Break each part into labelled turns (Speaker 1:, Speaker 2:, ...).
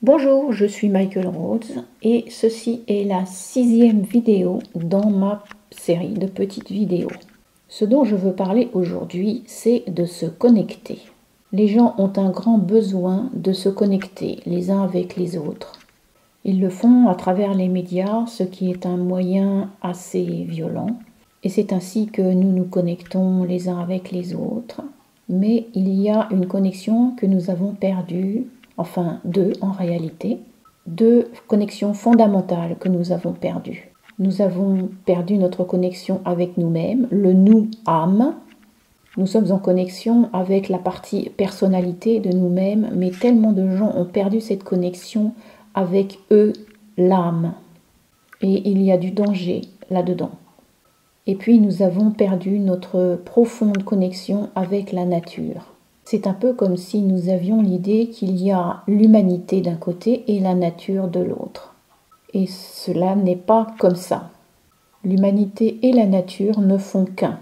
Speaker 1: Bonjour, je suis Michael Rhodes et ceci est la 6e vidéo dans ma série de petites vidéos. Ce dont je veux parler aujourd'hui, c'est de se connecter. Les gens ont un grand besoin de se connecter les uns avec les autres. Ils le font à travers les médias, ce qui est un moyen assez violent. Et c'est ainsi que nous nous connectons les uns avec les autres. Mais il y a une connexion que nous avons perdue. Enfin, deux en réalité, deux connexions fondamentales que nous avons perdues. Nous avons perdu notre connexion avec nous-mêmes, le nous-âme. Nous sommes en connexion avec la partie personnalité de nous-mêmes, mais tellement de gens ont perdu cette connexion avec eux, l'âme. Et il y a du danger là-dedans. Et puis nous avons perdu notre profonde connexion avec la nature. C'est un peu comme si nous avions l'idée qu'il y a l'humanité d'un côté et la nature de l'autre. Et cela n'est pas comme ça. L'humanité et la nature ne font qu'un.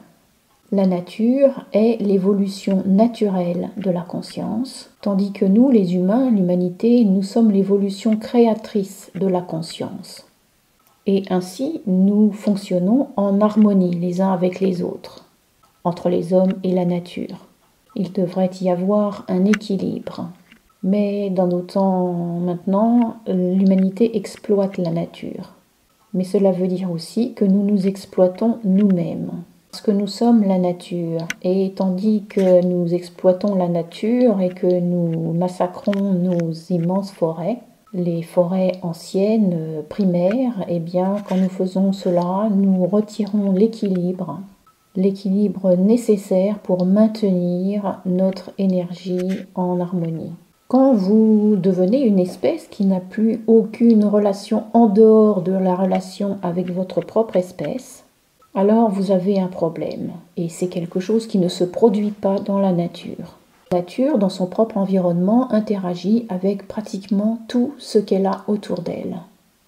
Speaker 1: La nature est l'évolution naturelle de la conscience, tandis que nous, les humains, l'humanité, nous sommes l'évolution créatrice de la conscience. Et ainsi, nous fonctionnons en harmonie les uns avec les autres, entre les hommes et la nature. Il devrait y avoir un équilibre. Mais dans nos temps maintenant, l'humanité exploite la nature. Mais cela veut dire aussi que nous nous exploitons nous-mêmes. Parce que nous sommes la nature. Et tandis que nous exploitons la nature et que nous massacrons nos immenses forêts, les forêts anciennes, primaires, eh bien, quand nous faisons cela, nous retirons l'équilibre nécessaire pour maintenir notre énergie en harmonie. Quand vous devenez une espèce qui n'a plus aucune relation en dehors de la relation avec votre propre espèce, alors vous avez un problème. Et c'est quelque chose qui ne se produit pas dans la nature. La nature, dans son propre environnement, interagit avec pratiquement tout ce qu'elle a autour d'elle.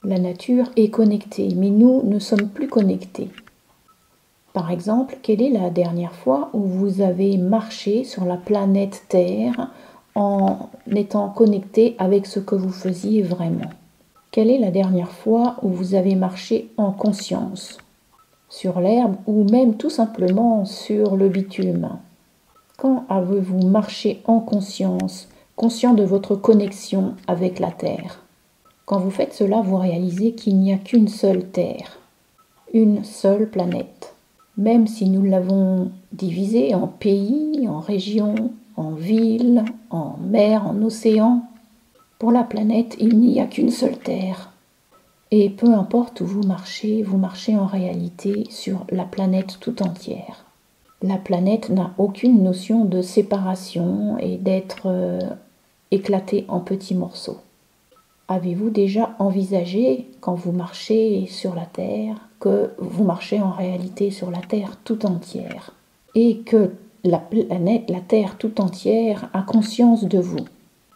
Speaker 1: La nature est connectée, mais nous ne sommes plus connectés. Par exemple, quelle est la dernière fois où vous avez marché sur la planète Terre en étant connecté avec ce que vous faisiez vraiment? Quelle est la dernière fois où vous avez marché en conscience, sur l'herbe ou même tout simplement sur le bitume? Quand avez-vous marché en conscience, conscient de votre connexion avec la Terre? Quand vous faites cela, vous réalisez qu'il n'y a qu'une seule Terre, une seule planète. Même si nous l'avons divisée en pays, en régions, en villes, en mer, en océan, pour la planète, il n'y a qu'une seule Terre. Et peu importe où vous marchez en réalité sur la planète tout entière. La planète n'a aucune notion de séparation et d'être éclatée en petits morceaux. Avez-vous déjà envisagé, quand vous marchez sur la Terre, que vous marchez en réalité sur la Terre tout entière et que la planète, la Terre tout entière a conscience de vous?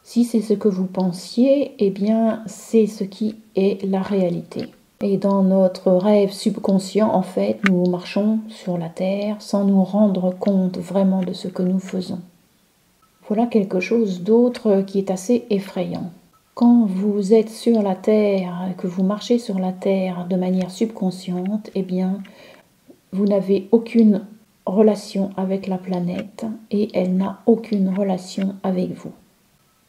Speaker 1: Si c'est ce que vous pensiez, eh bien c'est ce qui est la réalité. Et dans notre rêve subconscient, en fait, nous marchons sur la Terre sans nous rendre compte vraiment de ce que nous faisons. Voilà quelque chose d'autre qui est assez effrayant. Quand vous êtes sur la Terre, que vous marchez sur la Terre de manière subconsciente, eh bien, vous n'avez aucune relation avec la planète et elle n'a aucune relation avec vous.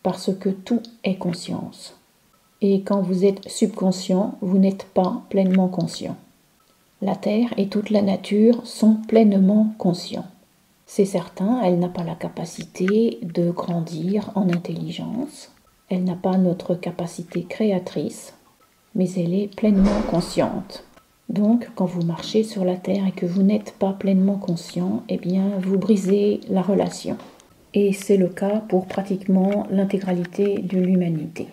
Speaker 1: Parce que tout est conscience. Et quand vous êtes subconscient, vous n'êtes pas pleinement conscient. La Terre et toute la nature sont pleinement conscients. C'est certain, elle n'a pas la capacité de grandir en intelligence. Elle n'a pas notre capacité créatrice, mais elle est pleinement consciente. Donc, quand vous marchez sur la Terre et que vous n'êtes pas pleinement conscient, eh bien, vous brisez la relation. Et c'est le cas pour pratiquement l'intégralité de l'humanité.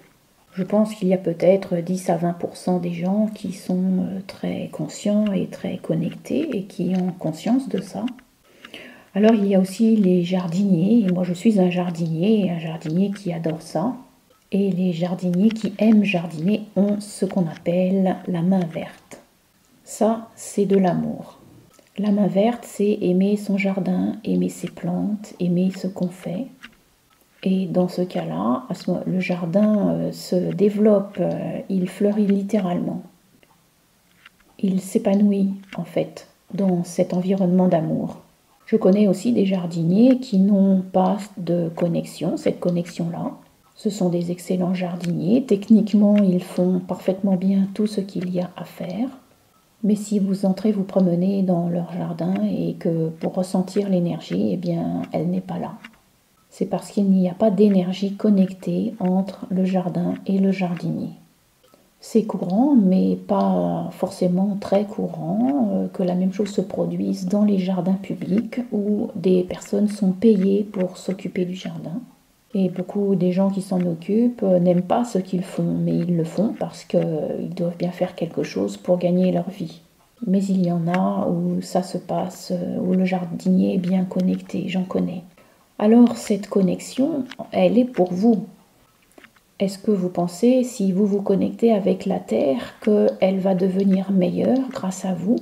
Speaker 1: Je pense qu'il y a peut-être 10 à 20% des gens qui sont très conscients et très connectés et qui ont conscience de ça. Alors, il y a aussi les jardiniers, et moi je suis un jardinier qui adore ça. Et les jardiniers qui aiment jardiner ont ce qu'on appelle la main verte. Ça, c'est de l'amour. La main verte, c'est aimer son jardin, aimer ses plantes, aimer ce qu'on fait. Et dans ce cas-là, le jardin se développe, il fleurit littéralement. Il s'épanouit en fait dans cet environnement d'amour. Je connais aussi des jardiniers qui n'ont pas de connexion, cette connexion-là. Ce sont des excellents jardiniers. Techniquement, ils font parfaitement bien tout ce qu'il y a à faire. Mais si vous entrez vous promener dans leur jardin et que pour ressentir l'énergie, eh bien, elle n'est pas là. C'est parce qu'il n'y a pas d'énergie connectée entre le jardin et le jardinier. C'est courant, mais pas forcément très courant, que la même chose se produise dans les jardins publics où des personnes sont payées pour s'occuper du jardin. Et beaucoup des gens qui s'en occupent n'aiment pas ce qu'ils font, mais ils le font parce qu'ils doivent bien faire quelque chose pour gagner leur vie. Mais il y en a où ça se passe, où le jardinier est bien connecté, j'en connais. Alors cette connexion, elle est pour vous. Est-ce que vous pensez, si vous vous connectez avec la Terre, qu'elle va devenir meilleure grâce à vous?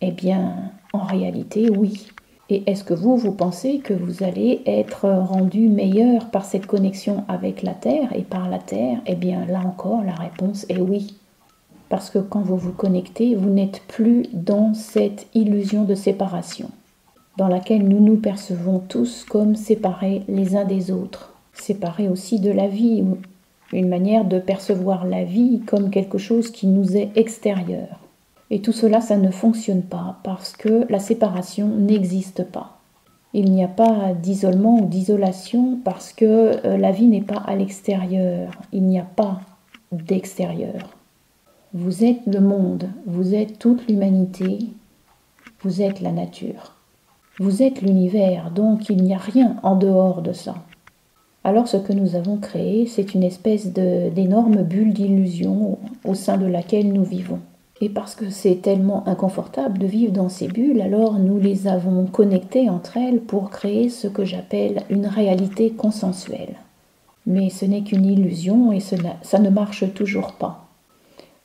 Speaker 1: Eh bien, en réalité, oui. Et est-ce que vous pensez que vous allez être rendu meilleur par cette connexion avec la Terre et par la Terre? Eh bien, là encore, la réponse est oui. Parce que quand vous vous connectez, vous n'êtes plus dans cette illusion de séparation, dans laquelle nous nous percevons tous comme séparés les uns des autres, séparés aussi de la vie, une manière de percevoir la vie comme quelque chose qui nous est extérieur. Et tout cela, ça ne fonctionne pas parce que la séparation n'existe pas. Il n'y a pas d'isolement ou d'isolation parce que la vie n'est pas à l'extérieur. Il n'y a pas d'extérieur. Vous êtes le monde, vous êtes toute l'humanité, vous êtes la nature. Vous êtes l'univers, donc il n'y a rien en dehors de ça. Alors ce que nous avons créé, c'est une espèce d'énorme bulle d'illusion au sein de laquelle nous vivons. Et parce que c'est tellement inconfortable de vivre dans ces bulles, alors nous les avons connectées entre elles pour créer ce que j'appelle une réalité consensuelle. Mais ce n'est qu'une illusion et ça ne marche toujours pas.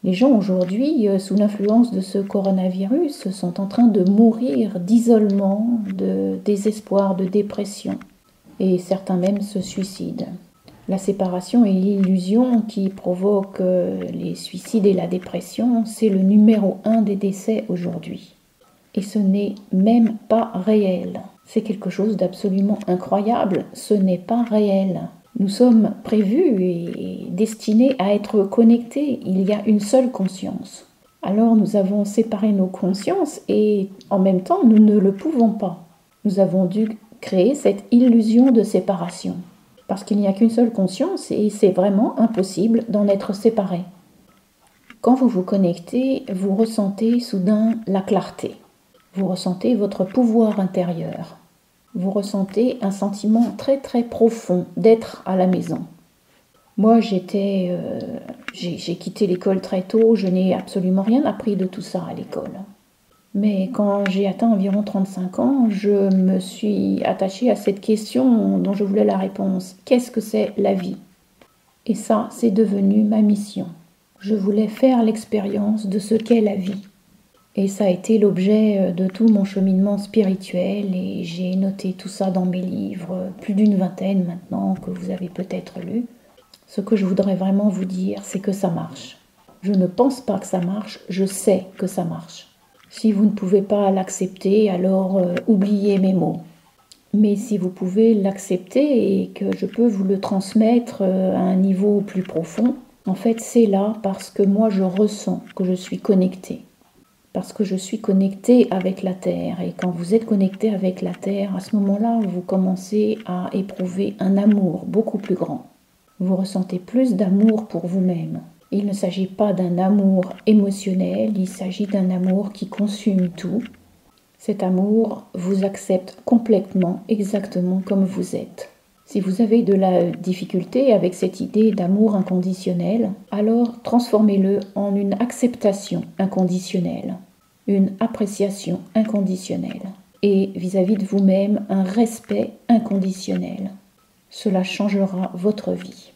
Speaker 1: Les gens aujourd'hui, sous l'influence de ce coronavirus, sont en train de mourir d'isolement, de désespoir, de dépression. Et certains même se suicident. La séparation et l'illusion qui provoquent les suicides et la dépression, c'est le numéro 1 des décès aujourd'hui. Et ce n'est même pas réel. C'est quelque chose d'absolument incroyable. Ce n'est pas réel. Nous sommes prévus et destinés à être connectés. Il y a une seule conscience. Alors nous avons séparé nos consciences et en même temps nous ne le pouvons pas. Nous avons dû créer cette illusion de séparation. Parce qu'il n'y a qu'une seule conscience et c'est vraiment impossible d'en être séparé. Quand vous vous connectez, vous ressentez soudain la clarté. Vous ressentez votre pouvoir intérieur. Vous ressentez un sentiment très très profond d'être à la maison. Moi j'ai quitté l'école très tôt, je n'ai absolument rien appris de tout ça à l'école. Mais quand j'ai atteint environ 35 ans, je me suis attachée à cette question dont je voulais la réponse. Qu'est-ce que c'est la vie? Et ça, c'est devenu ma mission. Je voulais faire l'expérience de ce qu'est la vie. Et ça a été l'objet de tout mon cheminement spirituel et j'ai noté tout ça dans mes livres, plus d'une vingtaine maintenant que vous avez peut-être lu. Ce que je voudrais vraiment vous dire, c'est que ça marche. Je ne pense pas que ça marche, je sais que ça marche. Si vous ne pouvez pas l'accepter, alors oubliez mes mots. Mais si vous pouvez l'accepter et que je peux vous le transmettre à un niveau plus profond, en fait c'est là parce que moi je ressens que je suis connectée. Parce que je suis connectée avec la Terre. Et quand vous êtes connecté avec la Terre, à ce moment-là, vous commencez à éprouver un amour beaucoup plus grand. Vous ressentez plus d'amour pour vous-même. Il ne s'agit pas d'un amour émotionnel, il s'agit d'un amour qui consume tout. Cet amour vous accepte complètement, exactement comme vous êtes. Si vous avez de la difficulté avec cette idée d'amour inconditionnel, alors transformez-le en une acceptation inconditionnelle, une appréciation inconditionnelle et vis-à-vis de vous-même un respect inconditionnel. Cela changera votre vie.